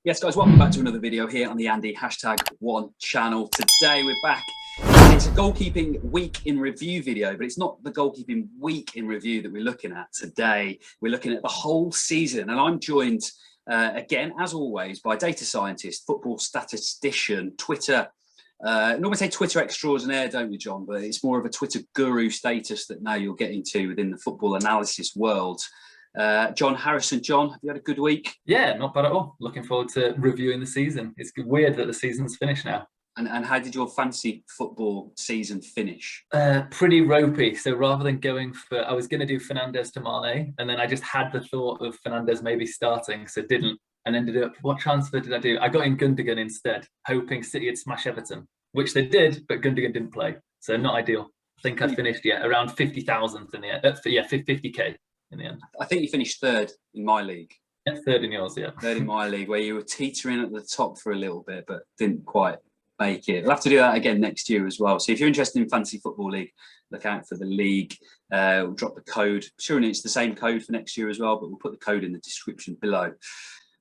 Yes, guys, welcome back to another video here on the Andy #1 channel. Today we're back, and it's a goalkeeping week in review video, but it's not the goalkeeping week in review that we're looking at today. We're looking at the whole season, and I'm joined again, as always, by data scientist, football statistician, Twitter. Normally say Twitter extraordinaire, don't we, John? But it's more of a Twitter guru status that now you're getting to within the football analysis world. John Harrison. John, have you had a good week? Yeah, not bad at all. Looking forward to reviewing the season. It's weird that the season's finished now. And how did your fantasy football season finish? Pretty ropey. So rather than going for, I was going to do Fernandes to Mane, and then I just had the thought of Fernandes maybe starting, so didn't, and ended up, what transfer did I do? I got in Gundogan instead, hoping City would smash Everton, which they did, but Gundogan didn't play. So not ideal. I think I finished, around 50,000 in the end. 50K. In the end. I think you finished third in my league. Yeah, third in yours, yeah. Third in my league, where you were teetering at the top for a little bit, but didn't quite make it. We'll have to do that again next year as well. So if you're interested in Fantasy Football League, look out for the league. We'll drop the code. Sure, it's the same code for next year as well, but we'll put the code in the description below.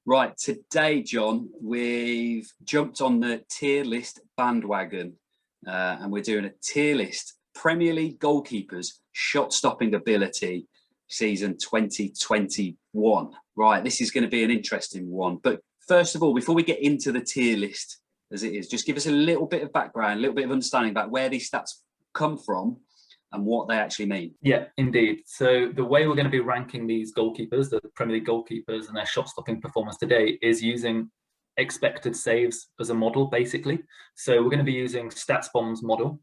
Right, today, John, we've jumped on the tier list bandwagon, and we're doing a tier list. Premier League goalkeepers, shot-stopping ability, season 2021. Right, this is going to be an interesting one. But first of all, before we get into the tier list as it is, just give us a little bit of background, a little bit of understanding about where these stats come from and what they actually mean. Yeah, indeed. So the way we're going to be ranking these goalkeepers, the Premier League goalkeepers and their shot-stopping performance today, is using expected saves as a model, basically. So we're going to be using StatsBomb's model,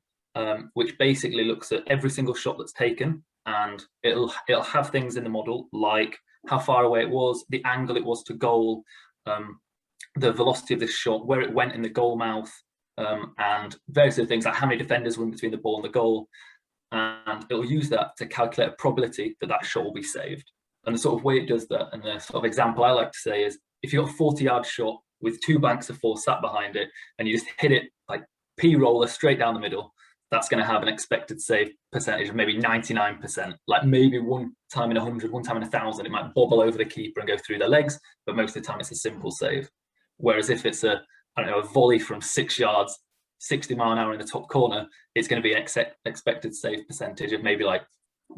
which basically looks at every single shot that's taken, and it'll have things in the model like how far away it was, the angle it was to goal, the velocity of this shot, where it went in the goal mouth, and various other things like how many defenders were in between the ball and the goal. And it'll use that to calculate a probability that that shot will be saved. And the sort of way it does that, and the sort of example I like to say is, if you've got a 40-yard shot with two banks of four sat behind it, and you just hit it like P-roller straight down the middle, that's going to have an expected save percentage of maybe 99%. Like maybe one time in 100, one time in 1,000, it might bobble over the keeper and go through their legs, but most of the time it's a simple save. Whereas if it's a volley from 6 yards, 60 mile an hour in the top corner, it's going to be an expected save percentage of maybe like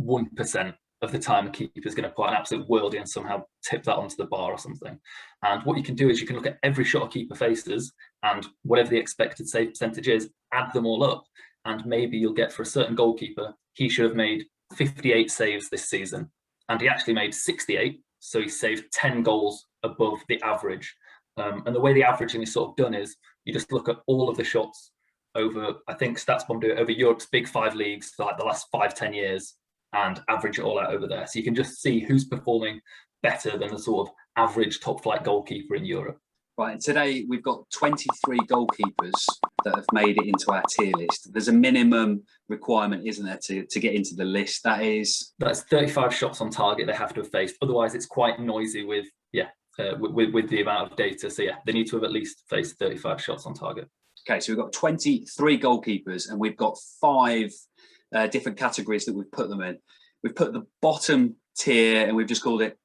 1% of the time the keeper is going to put an absolute worldie and somehow tip that onto the bar or something. And what you can do is you can look at every shot a keeper faces, and whatever the expected save percentage is, add them all up. And maybe you'll get, for a certain goalkeeper, he should have made 58 saves this season, and he actually made 68, so he saved 10 goals above the average. And the way the averaging is sort of done is you just look at all of the shots over, I think StatsBomb do it over Europe's big 5 leagues for like the last 5-10 years, and average it all out over there. So you can just see who's performing better than the sort of average top flight goalkeeper in Europe. Right, and today we've got 23 goalkeepers that have made it into our tier list. There's a minimum requirement, isn't there, to get into the list? That's 35 shots on target they have to have faced. Otherwise, it's quite noisy with the amount of data. So yeah, they need to have at least faced 35 shots on target. Okay, so we've got 23 goalkeepers, and we've got 5 different categories that we've put them in. We've put the bottom tier, and we've just called it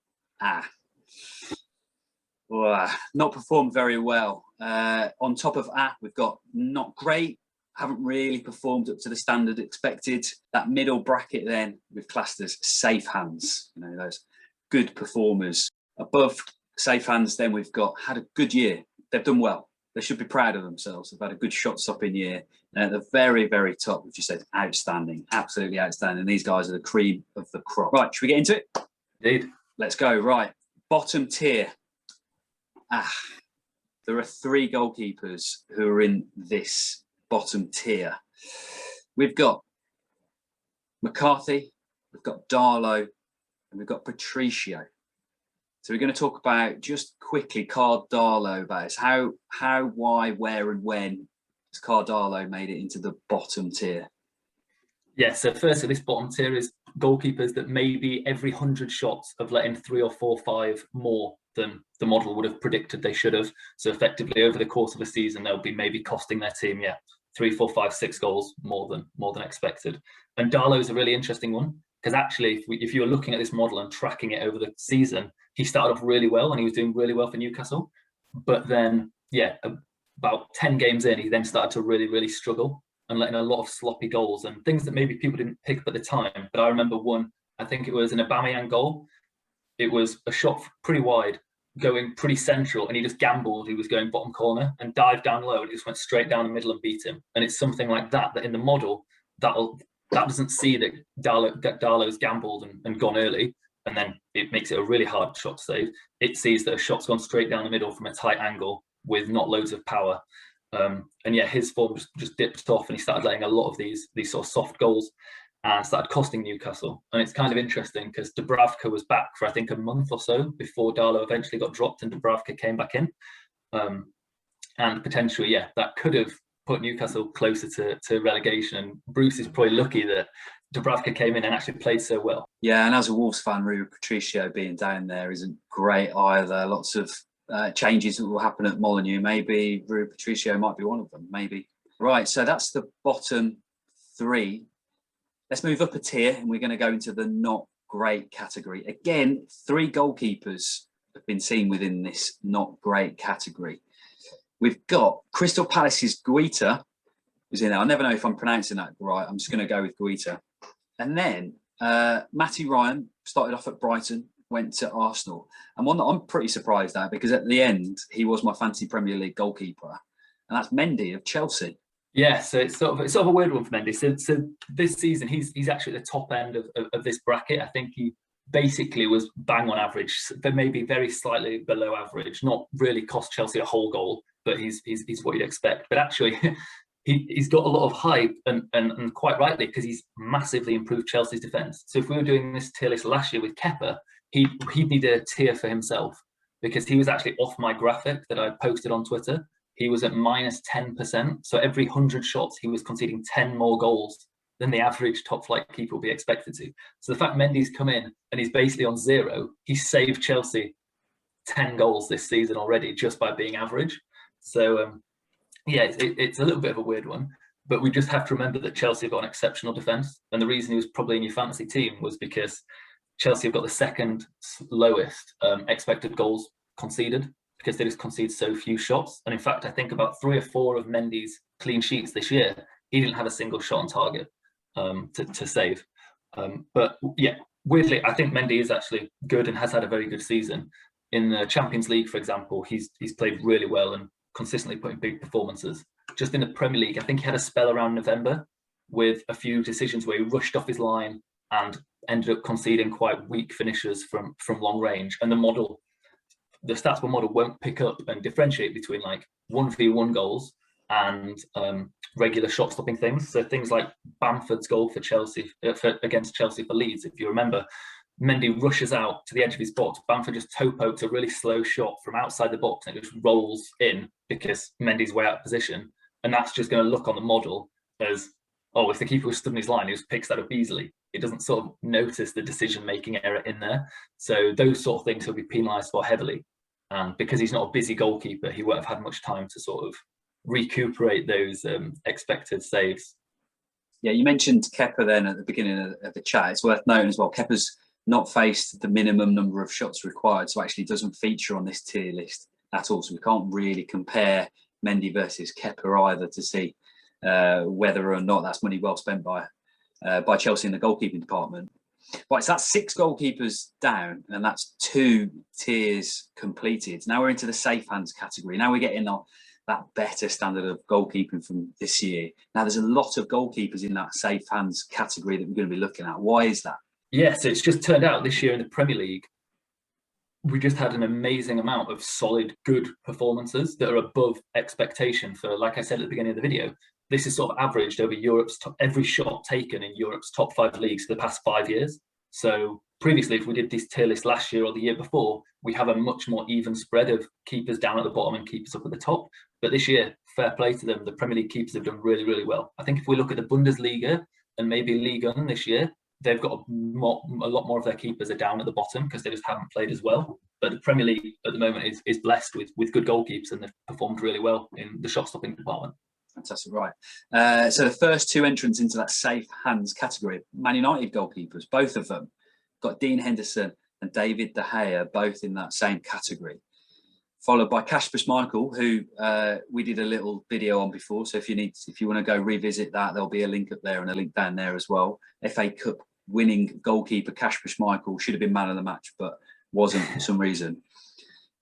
not performed very well. On top of we've got not great, haven't really performed up to the standard expected. That middle bracket then we've classed as safe hands, those good performers. Above safe hands then we've got had a good year. They've done well. They should be proud of themselves. They've had a good shot-stopping year. And at the very, very top, we've just said outstanding, absolutely outstanding. These guys are the cream of the crop. Right, should we get into it? Indeed. Let's go. Right, bottom tier. There are 3 goalkeepers who are in this bottom tier. We've got McCarthy, we've got Darlow, and we've got Patricio. So we're going to talk about, just quickly, Card Darlow, about how, why, where, and when has Card Darlow made it into the bottom tier? Yeah, so firstly, this bottom tier is goalkeepers that maybe every 100 shots have let in 3 or 4 or 5 more than the model would have predicted they should have. So effectively, over the course of a season, they'll be maybe costing their team, 3, 4, 5, 6 goals more than expected. And Darlow is a really interesting one, because actually, if you were looking at this model and tracking it over the season, he started off really well and he was doing really well for Newcastle. But then, yeah, about 10 games in, he then started to really, really struggle and letting a lot of sloppy goals and things that maybe people didn't pick up at the time. But I remember one, I think it was an Aubameyang goal. It was a shot pretty wide, going pretty central, and he just gambled. He was going bottom corner and dived down low, and it just went straight down the middle and beat him. And it's something like that in the model that doesn't see that Darlow's gambled and gone early, and then it makes it a really hard shot to save. It sees that a shot's gone straight down the middle from a tight angle with not loads of power. And yeah, his form just dipped off, and he started letting a lot of these sort of soft goals and started costing Newcastle. And it's kind of interesting because Dubravka was back for, I think, a month or so before Darlow eventually got dropped and Dubravka came back in. And potentially, yeah, that could have put Newcastle closer to relegation. And Bruce is probably lucky that Dubravka came in and actually played so well. Yeah, and as a Wolves fan, Rui Patricio being down there isn't great either. Lots of changes that will happen at Molineux. Maybe Rui Patricio might be one of them, maybe. Right, so that's the bottom three. Let's move up a tier, and we're going to go into the not great category. Again, 3 goalkeepers have been seen within this not great category. We've got Crystal Palace's Guaita, who's in there. I never know if I'm pronouncing that right. I'm just going to go with Guaita. And then Matty Ryan started off at Brighton, went to Arsenal. And one that I'm pretty surprised at, because at the end, he was my fantasy Premier League goalkeeper. And that's Mendy of Chelsea. Yeah, so it's sort of a weird one for Mendy. So this season, he's actually at the top end of this bracket. I think he basically was bang on average, but maybe very slightly below average. Not really cost Chelsea a whole goal, but he's what you'd expect. But actually, he's got a lot of hype, and quite rightly, because he's massively improved Chelsea's defence. So if we were doing this tier list last year with Kepa, he'd need a tier for himself, because he was actually off my graphic that I posted on Twitter. He was at minus 10%. So every 100 shots, he was conceding 10 more goals than the average top flight keeper would be expected to. So the fact Mendy's come in and he's basically on 0, he's saved Chelsea 10 goals this season already just by being average. So yeah, it's a little bit of a weird one, but we just have to remember that Chelsea have got an exceptional defence. And the reason he was probably in your fantasy team was because Chelsea have got the second lowest expected goals conceded, because they just concede so few shots. And in fact, I think about 3 or 4 of Mendy's clean sheets this year, he didn't have a single shot on target to save. But yeah, weirdly, I think Mendy is actually good and has had a very good season. In the Champions League, for example, he's played really well and consistently putting big performances. Just in the Premier League, I think he had a spell around November with a few decisions where he rushed off his line and ended up conceding quite weak finishes from long range. And the StatsBomb model won't pick up and differentiate between like 1v1 goals and regular shot stopping things. So things like Bamford's goal for Chelsea against Chelsea for Leeds, if you remember, Mendy rushes out to the edge of his box. Bamford just toe pokes a really slow shot from outside the box, and it just rolls in because Mendy's way out of position. And that's just going to look on the model as, oh, if the keeper was stood in his line, he just picks that up easily. It doesn't sort of notice the decision-making error in there. So those sort of things he'll be penalised for heavily. And because he's not a busy goalkeeper, he won't have had much time to sort of recuperate those expected saves. Yeah, you mentioned Kepa then at the beginning of the chat. It's worth noting as well, Kepa's not faced the minimum number of shots required, so actually doesn't feature on this tier list at all. So we can't really compare Mendy versus Kepa either to see whether or not that's money well spent by Chelsea in the goalkeeping department. Right, so that's 6 goalkeepers down, and that's 2 tiers completed. Now we're into the safe hands category. Now we're getting that better standard of goalkeeping from this year. Now there's a lot of goalkeepers in that safe hands category that we're going to be looking at. Why is that? Yeah, so it's just turned out this year in the Premier League, we just had an amazing amount of solid, good performances that are above expectation for, like I said at the beginning of the video, this is sort of averaged over Europe's every shot taken in Europe's top 5 leagues for the past 5 years. So previously, if we did this tier list last year or the year before, we have a much more even spread of keepers down at the bottom and keepers up at the top. But this year, fair play to them, the Premier League keepers have done really, really well. I think if we look at the Bundesliga and maybe Liga this year, they've got a lot more of their keepers are down at the bottom because they just haven't played as well. But the Premier League at the moment is blessed with good goalkeepers, and they've performed really well in the shot-stopping department. Fantastic, right. So the first 2 entrants into that safe hands category, Man United goalkeepers, both of them, got Dean Henderson and David De Gea, both in that same category. followed by Kasper Schmeichel, who we did a little video on before. So if you want to go revisit that, there'll be a link up there and a link down there as well. FA Cup winning goalkeeper Kasper Schmeichel should have been man of the match, but wasn't for some reason.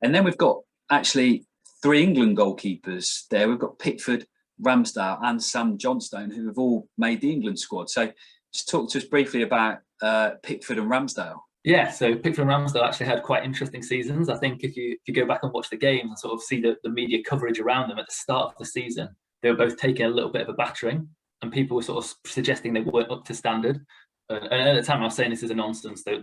And then we've got actually 3 England goalkeepers there. We've got Pickford, Ramsdale and Sam Johnstone, who have all made the England squad. So just talk to us briefly about Pickford and Ramsdale. Yeah, so Pickford and Ramsdale actually had quite interesting seasons. I think if you go back and watch the games and sort of see the media coverage around them at the start of the season, they were both taking a little bit of a battering, and people were sort of suggesting they weren't up to standard. And at the time, I was saying this is a nonsense. They're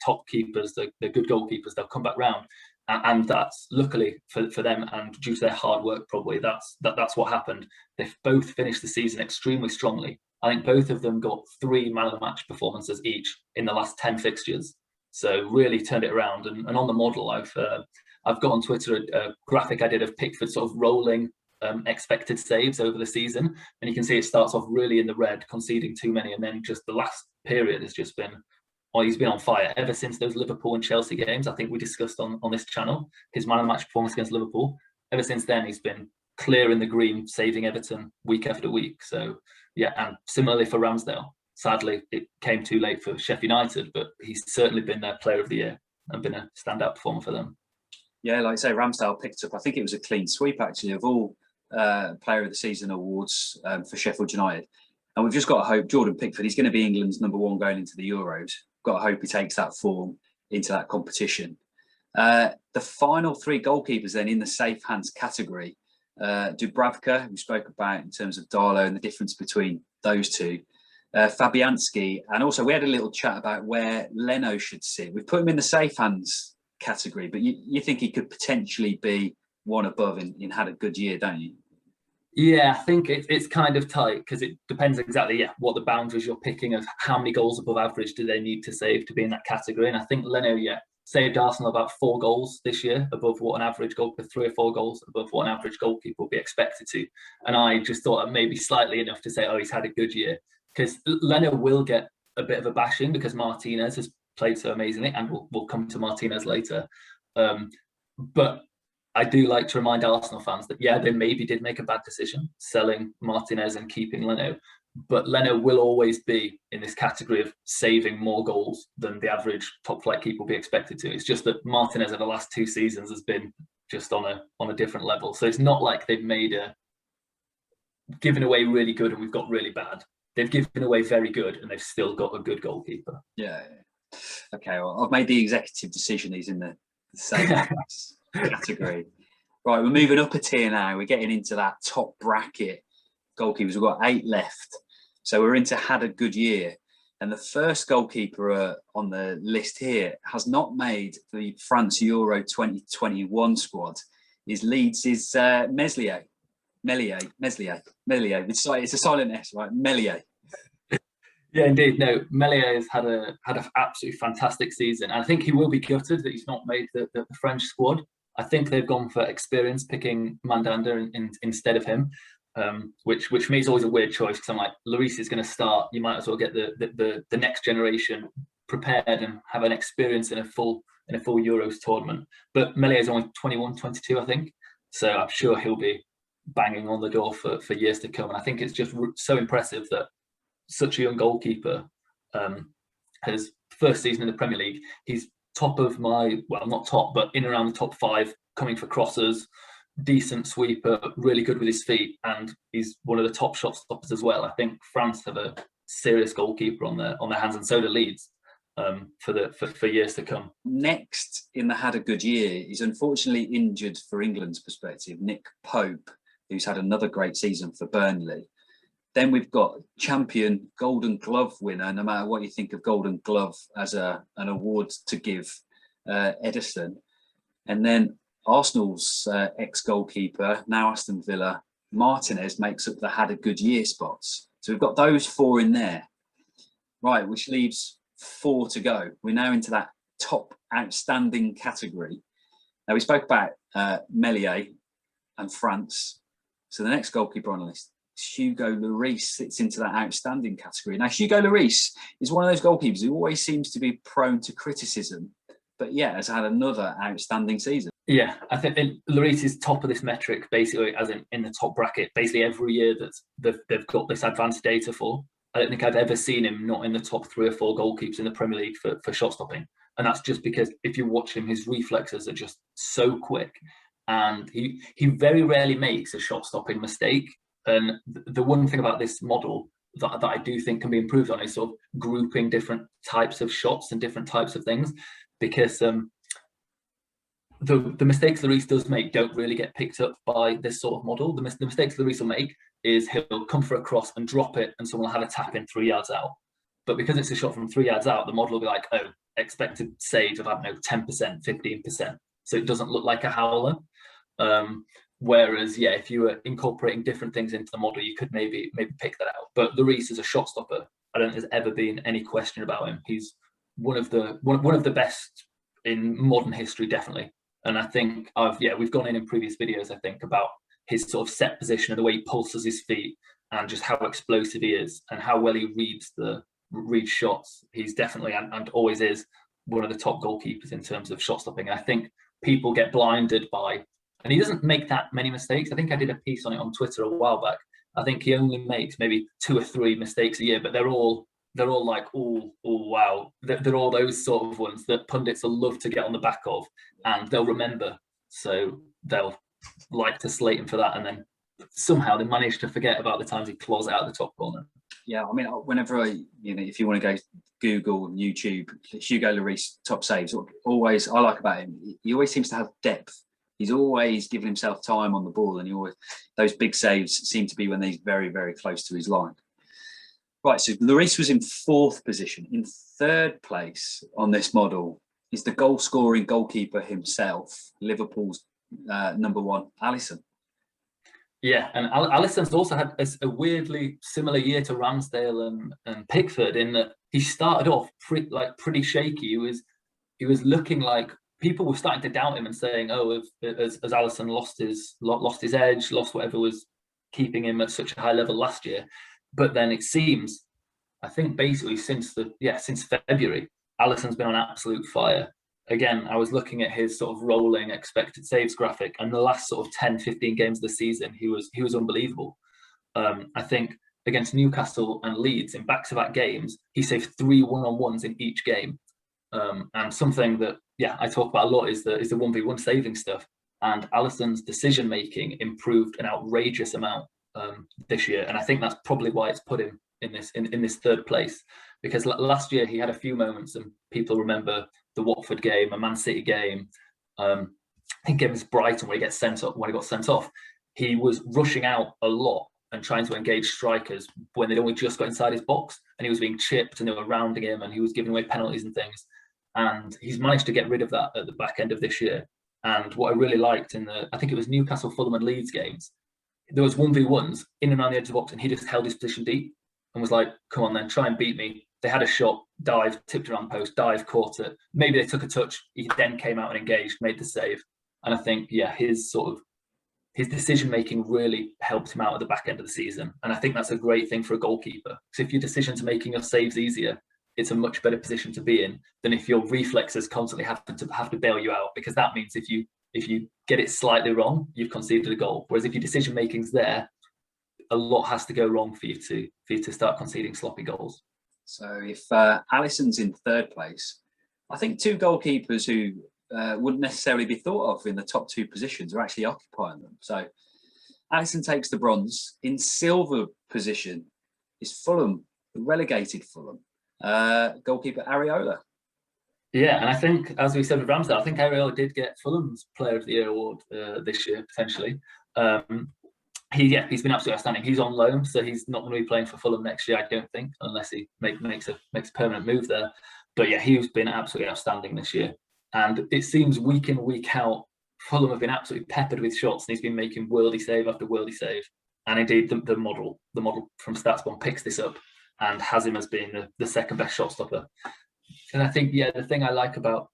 top keepers, they're good goalkeepers. They'll come back round, and that's luckily for them and due to their hard work. Probably that's what happened. They've both finished the season extremely strongly. I think both of them got 3 man of the match performances each in the last 10 fixtures. So really turned it around. And on the model, I've got on Twitter a graphic I did of Pickford sort of rolling expected saves over the season, and you can see it starts off really in the red, conceding too many, and then just the last period has just been, well, he's been on fire ever since those Liverpool and Chelsea games. I think we discussed on this channel his man of the match performance against Liverpool. Ever since then, he's been clear in the green, saving Everton week after week. So yeah, and similarly for Ramsdale. Sadly, it came too late for Sheffield United, but he's certainly been their player of the year and been a standout performer for them. Yeah, like I say, Ramsdale picked up, I think it was a clean sweep actually, of all Player of the Season awards for Sheffield United. And we've just got to hope Jordan Pickford, he's going to be England's number 1 going into the Euros. Got to hope he takes that form into that competition. The final 3 goalkeepers then in the safe hands category. Dubravka, we spoke about in terms of Darlow and the difference between those 2. Fabianski, and also we had a little chat about where Leno should sit. We've put him in the safe hands category, but you think he could potentially be one above in had a good year, don't you? Yeah, I think it's kind of tight because it depends exactly what the boundaries you're picking of how many goals above average do they need to save to be in that category. And I think Leno, saved Arsenal about 4 goals this year above what an average goalkeeper, 3 or 4 goals above what an average goalkeeper would be expected to. And I just thought that maybe slightly enough to say, oh, he's had a good year. Because Leno will get a bit of a bashing because Martinez has played so amazingly, and we'll come to Martinez later. But I do like to remind Arsenal fans that, they maybe did make a bad decision selling Martinez and keeping Leno. But Leno will always be in this category of saving more goals than the average top flight keeper will be expected to. It's just that Martinez over the last 2 seasons has been just on a different level. So it's not like they've given away really good and we've got really bad. They've given away very good and they've still got a good goalkeeper. Yeah. Okay, well, I've made the executive decision. He's in the same category. Right, we're moving up a tier now. We're getting into that top bracket goalkeepers. We've got 8 left. So we're into had a good year. And the first goalkeeper on the list here has not made the France Euro 2021 squad. His Leeds is Meslier. It's a silent S, right? Meslier. Yeah, indeed. No, Meslier has had an absolutely fantastic season. And I think he will be gutted that he's not made the French squad. I think they've gone for experience, picking Mandanda instead of him, which for me is always a weird choice because I'm like, Lloris is going to start. You might as well get the next generation prepared and have an experience in a full Euros tournament. But Meslier is only 21, 22, I think. So I'm sure he'll be banging on the door for years to come. And I think it's just so impressive that such a young goalkeeper has first season in the Premier League. He's top of not top, but in around the top 5, coming for crosses, decent sweeper, really good with his feet, and he's one of the top shot stoppers as well. I think France have a serious goalkeeper on their hands, and so do Leeds for years to come. Next in the had a good year is unfortunately injured for England's perspective, Nick Pope, who's had another great season for Burnley. Then we've got champion Golden Glove winner, no matter what you think of Golden Glove as an award to give, Ederson. And then Arsenal's ex-goalkeeper, now Aston Villa, Martinez, makes up the had a good year spots. So we've got those 4 in there. Right, which leaves 4 to go. We're now into that top outstanding category. Now we spoke about Meslier and France. So the next goalkeeper on the list, Hugo Lloris, sits into that outstanding category. Now, Hugo Lloris is one of those goalkeepers who always seems to be prone to criticism, but has had another outstanding season. Yeah, I think Lloris is top of this metric, basically, as in the top bracket. Basically, every year that they've got this advanced data for, I don't think I've ever seen him not in the top 3 or 4 goalkeepers in the Premier League for shot stopping. And that's just because if you watch him, his reflexes are just so quick, and he very rarely makes a shot stopping mistake. And the one thing about this model that I do think can be improved on is sort of grouping different types of shots and different types of things, because the mistakes Lloris does make don't really get picked up by this sort of model. The mistakes Lloris will make is he'll come for a cross and drop it, and someone will have a tap in 3 yards out. But because it's a shot from 3 yards out, the model will be like, oh, expected saves of, I don't know, 10%, 15%. So it doesn't look like a howler. Whereas, yeah, if you were incorporating different things into the model, you could maybe pick that out. But Lloris is a shot stopper. I don't think there's ever been any question about him. He's one of the best in modern history, definitely. And I think we've gone in previous videos, I think, about his sort of set position and the way he pulses his feet and just how explosive he is and how well he reads shots. He's definitely and always is one of the top goalkeepers in terms of shot stopping. And I think people get blinded by, and he doesn't make that many mistakes. I think I did a piece on it on Twitter a while back. I think he only makes maybe 2 or 3 mistakes a year, but they're all like, oh wow. They're all those sort of ones that pundits will love to get on the back of, and they'll remember. So they'll like to slate him for that, and then somehow they manage to forget about the times he claws out the top corner. Yeah, I mean, whenever if you want to go Google, YouTube, Hugo Lloris top saves, always I like about him, he always seems to have depth. He's always giving himself time on the ball, and those big saves seem to be when he's very, very close to his line. Right, so Lloris was in 4th position. In 3rd place on this model is the goal-scoring goalkeeper himself, Liverpool's number 1, Alisson. Yeah, and Alisson's also had a weirdly similar year to Ramsdale and Pickford in that he started off pretty shaky. He was looking like people were starting to doubt him and saying, "Oh, as Alisson lost his edge, lost whatever was keeping him at such a high level last year." But then it seems, I think basically since February, Alisson's been on absolute fire. Again, I was looking at his sort of rolling expected saves graphic, and the last sort of 10, 15 games of the season, he was unbelievable. I think against Newcastle and Leeds in back-to-back games, he saved 3 one-on-ones in each game. And something that I talk about a lot is the 1v1 saving stuff. And Alisson's decision making improved an outrageous amount this year, and I think that's probably why it's put him in this 3rd place. Because last year he had a few moments, and people remember the Watford game, a Man City game. I think against Brighton when he got sent off, he was rushing out a lot and trying to engage strikers when they'd only just got inside his box, and he was being chipped and they were rounding him and he was giving away penalties and things. And he's managed to get rid of that at the back end of this year. And what I really liked I think it was Newcastle, Fulham and Leeds games, there was 1v1s in and around the edge of the box, and he just held his position deep and was like, come on then, try and beat me. They had a shot, dive, tipped around post, dive, caught it. Maybe they took a touch. He then came out and engaged, made the save. And I think, his decision-making really helped him out at the back end of the season. And I think that's a great thing for a goalkeeper. Because if your decisions are making your saves easier, it's a much better position to be in than if your reflexes constantly have to bail you out. Because that means if you get it slightly wrong, you've conceded a goal. Whereas if your decision-making's there, a lot has to go wrong for you to start conceding sloppy goals. So if Alisson's in 3rd place, I think 2 goalkeepers who wouldn't necessarily be thought of in the top 2 positions are actually occupying them. So Alisson takes the bronze. In silver position is Fulham, the relegated Fulham, goalkeeper Areola. Yeah, and I think, as we said with Ramsdale, I think Areola did get Fulham's Player of the Year award this year, potentially. He's been absolutely outstanding. He's on loan, so he's not going to be playing for Fulham next year, I don't think, unless he makes a permanent move there. But he's been absolutely outstanding this year. And it seems week in, week out, Fulham have been absolutely peppered with shots, and he's been making worldy save after worldy save. And indeed, the model from StatsBomb picks this up and has him as being the 2nd best shot stopper. And I think, the thing I like about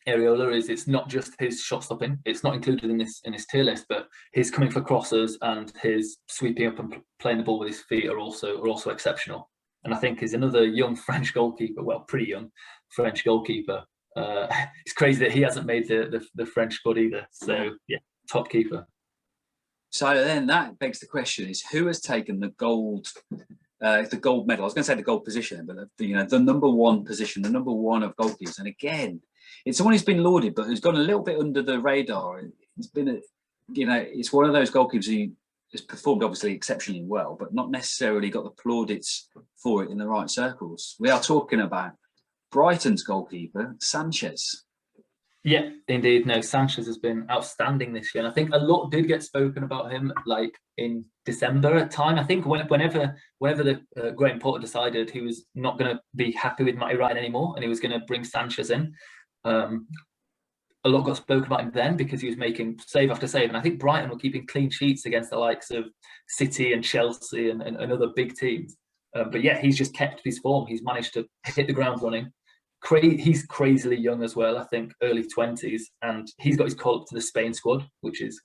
Areola is it's not just his shot stopping. It's not included in this tier list, but his coming for crosses and his sweeping up and playing the ball with his feet are also exceptional. And I think is another young French goalkeeper, well, pretty young French goalkeeper, it's crazy that he hasn't made the French squad either. So yeah, top keeper. So then that begs the question: is who has taken the gold medal? I was going to say the gold position, but the number one position, the number one of goalkeepers. And again, it's someone who's been lauded, but who's gone a little bit under the radar. It's been, it's one of those goalkeepers who has performed obviously exceptionally well, but not necessarily got the plaudits for it in the right circles. We are talking about Brighton's goalkeeper, Sanchez. Yeah, indeed. No, Sanchez has been outstanding this year. And I think a lot did get spoken about him, like in December at time. I think whenever the Graham Potter decided he was not going to be happy with Matty Ryan anymore, and he was going to bring Sanchez in, a lot got spoken about him then because he was making save after save. And I think Brighton were keeping clean sheets against the likes of City and Chelsea and other big teams. But yeah, he's just kept his form. He's managed to hit the ground running. He's crazily young as well. I think early 20s, and he's got his call up to the Spain squad, which is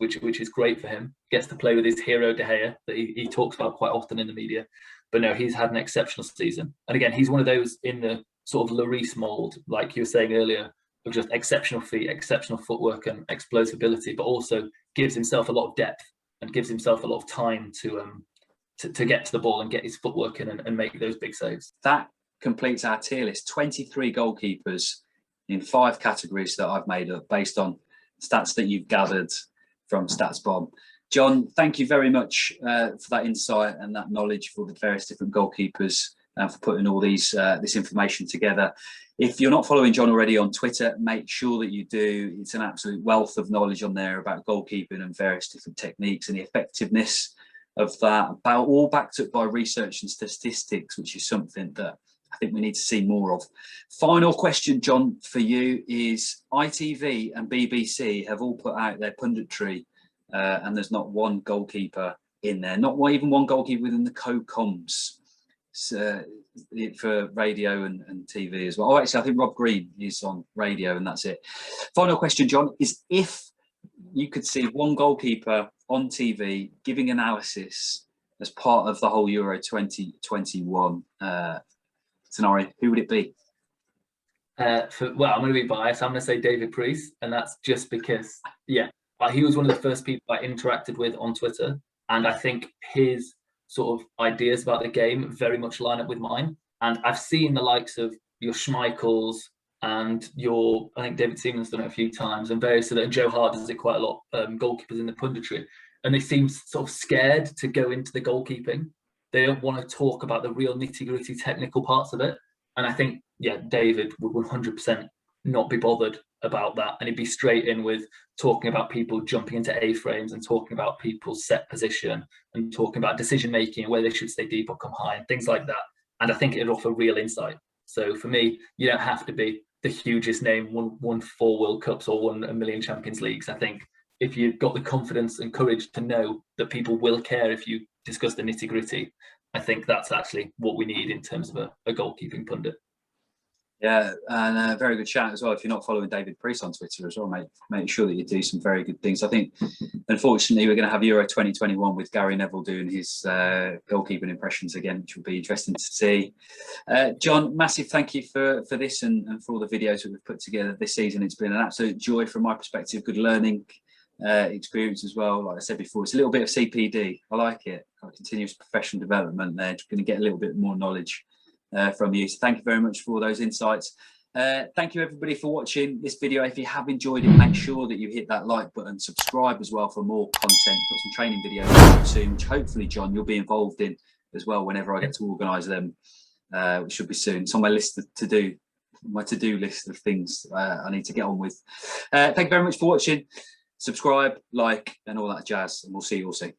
great for him. Gets to play with his hero De Gea that he talks about quite often in the media. But no, he's had an exceptional season. And again, he's one of those in the sort of Lloris mold, like you were saying earlier, of just exceptional feet, exceptional footwork and explosibility, but also gives himself a lot of depth and gives himself a lot of time to get to the ball and get his footwork in and make those big saves. That completes our tier list. 23 goalkeepers in 5 categories that I've made up based on stats that you've gathered from StatsBomb. John, thank you very much for that insight and that knowledge for the various different goalkeepers and for putting all this information together. If you're not following John already on Twitter, make sure that you do. It's an absolute wealth of knowledge on there about goalkeeping and various different techniques and the effectiveness of that, all backed up by research and statistics, which is something that I think we need to see more of. Final question, John, for you is ITV and BBC have all put out their punditry and there's not one goalkeeper in there, not even one goalkeeper within the co-coms for radio and TV as well. Oh, actually, I think Rob Green is on radio and that's it. Final question, John, is if you could see one goalkeeper on TV giving analysis as part of the whole Euro 2021 scenario, who would it be? I'm going to be biased. I'm going to say David Priest, and that's just because, yeah, he was one of the first people I interacted with on Twitter, and I think his sort of ideas about the game very much line up with mine. And I've seen the likes of your Schmeichels and I think David Seaman's done it a few times, and various other, and Joe Hart does it quite a lot, goalkeepers in the punditry, and they seem sort of scared to go into the goalkeeping. They don't want to talk about the real nitty-gritty technical parts of it. And I think, yeah, David would 100% not be bothered about that. And he'd be straight in with talking about people jumping into A-frames and talking about people's set position and talking about decision-making and whether they should stay deep or come high and things like that. And I think it'd offer real insight. So for me, you don't have to be the hugest name, won 4 World Cups or won a million Champions Leagues. I think if you've got the confidence and courage to know that people will care if you discuss the nitty-gritty, I think that's actually what we need in terms of a goalkeeping pundit. Yeah, and a very good shout as well. If you're not following David Priest on Twitter as well, mate, make sure that you do some very good things. I think, unfortunately, we're going to have Euro 2021 with Gary Neville doing his goalkeeping impressions again, which will be interesting to see. John, massive thank you for this and for all the videos that we've put together this season. It's been an absolute joy from my perspective, good learning experience as well. Like I said before, it's a little bit of CPD. I like it. Continuous professional development there. Just going to get a little bit more knowledge from you. So thank you very much for those insights. Thank you everybody for watching this video. If you have enjoyed it, make sure that you hit that like button, subscribe as well for more content. Got some training videos soon, which hopefully, John, you'll be involved in as well whenever I get to organise them, which should be soon. It's on my list my to-do list of things I need to get on with. Thank you very much for watching. Subscribe, like, and all that jazz, and we'll see you all soon.